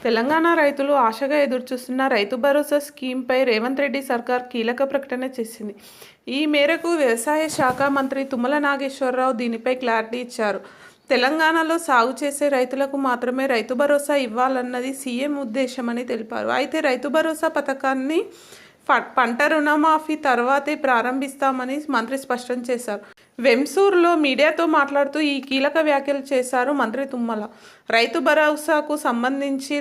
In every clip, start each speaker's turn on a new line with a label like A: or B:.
A: తెలంగాణ రైతులు ఆశగా ఎదురుచూస్తున్న రైతు భరోసా స్కీమ్పై రేవంత్ రెడ్డి సర్కార్ కీలక ప్రకటన చేసింది. ఈ మేరకు వ్యవసాయ శాఖ మంత్రి తుమ్మల నాగేశ్వరరావు దీనిపై క్లారిటీ ఇచ్చారు. తెలంగాణలో సాగు చేసే రైతులకు మాత్రమే రైతు భరోసా ఇవ్వాలన్నది సీఎం ఉద్దేశమని తెలిపారు. అయితే రైతు భరోసా పథకాన్ని పంట రుణమాఫీ తర్వాతే ప్రారంభిస్తామని మంత్రి స్పష్టం చేశారు. వెంసూరులో మీడియాతో మాట్లాడుతూ ఈ కీలక వ్యాఖ్యలు చేశారు మంత్రి తుమ్మల. రైతు భరోసాకు సంబంధించి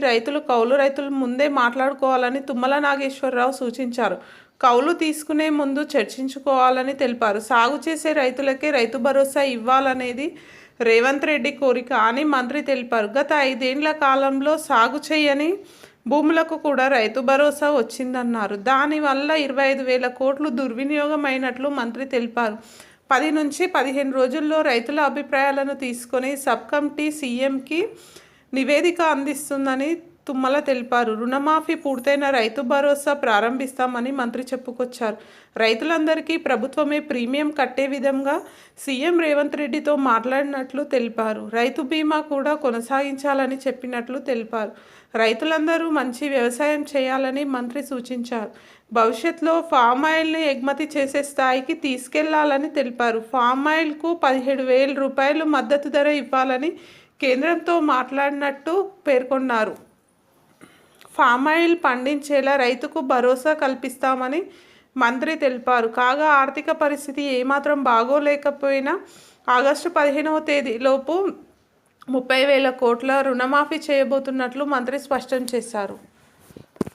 A: కౌలు రైతులు ముందే మాట్లాడుకోవాలని తుమ్మల నాగేశ్వరరావు సూచించారు. కౌలు తీసుకునే ముందు చర్చించుకోవాలని తెలిపారు. సాగు చేసే రైతులకే రైతు భరోసా ఇవ్వాలనేది రేవంత్ రెడ్డి కోరిక అని మంత్రి తెలిపారు. గత 5 ఏళ్ల కాలంలో సాగు చేయని భూములకు కూడా రైతు భరోసా వచ్చిందన్నారు. దానివల్ల 25,000 కోట్లు దుర్వినియోగం అయినట్లు మంత్రి తెలిపారు. 10 నుంచి 15 రోజుల్లో రైతుల అభిప్రాయాలను తీసుకొని సబ్ కమిటీ సీఎంకి నివేదిక అందిస్తుందని తుమ్మల తెలిపారు. రుణమాఫీ పూర్తయిన రైతు భరోసా ప్రారంభిస్తామని మంత్రి చెప్పుకొచ్చారు. రైతులందరికీ ప్రభుత్వమే ప్రీమియం కట్టే విధంగా సీఎం రేవంత్ రెడ్డితో మాట్లాడినట్లు తెలిపారు. రైతు బీమా కూడా కొనసాగించాలని చెప్పినట్లు తెలిపారు. రైతులందరూ మంచి వ్యవసాయం చేయాలని మంత్రి సూచించారు. భవిష్యత్తులో ఫామ్ ఆయిల్ని ఎగుమతి చేసే స్థాయికి తీసుకెళ్లాలని తెలిపారు. ఫామ్ ఆయిల్కు 17,000 రూపాయలు మద్దతు ధర ఇవ్వాలని కేంద్రంతో మాట్లాడినట్టు పేర్కొన్నారు. ఫామ్ ఆయిల్ పండించేలా రైతుకు భరోసా కల్పిస్తామని మంత్రి తెలిపారు. కాగా ఆర్థిక పరిస్థితి ఏమాత్రం బాగోలేకపోయినా ఆగస్టు 15వ తేదీలోపు 30,000 కోట్ల రుణమాఫీ చేయబోతున్నట్లు మంత్రి స్పష్టం చేశారు.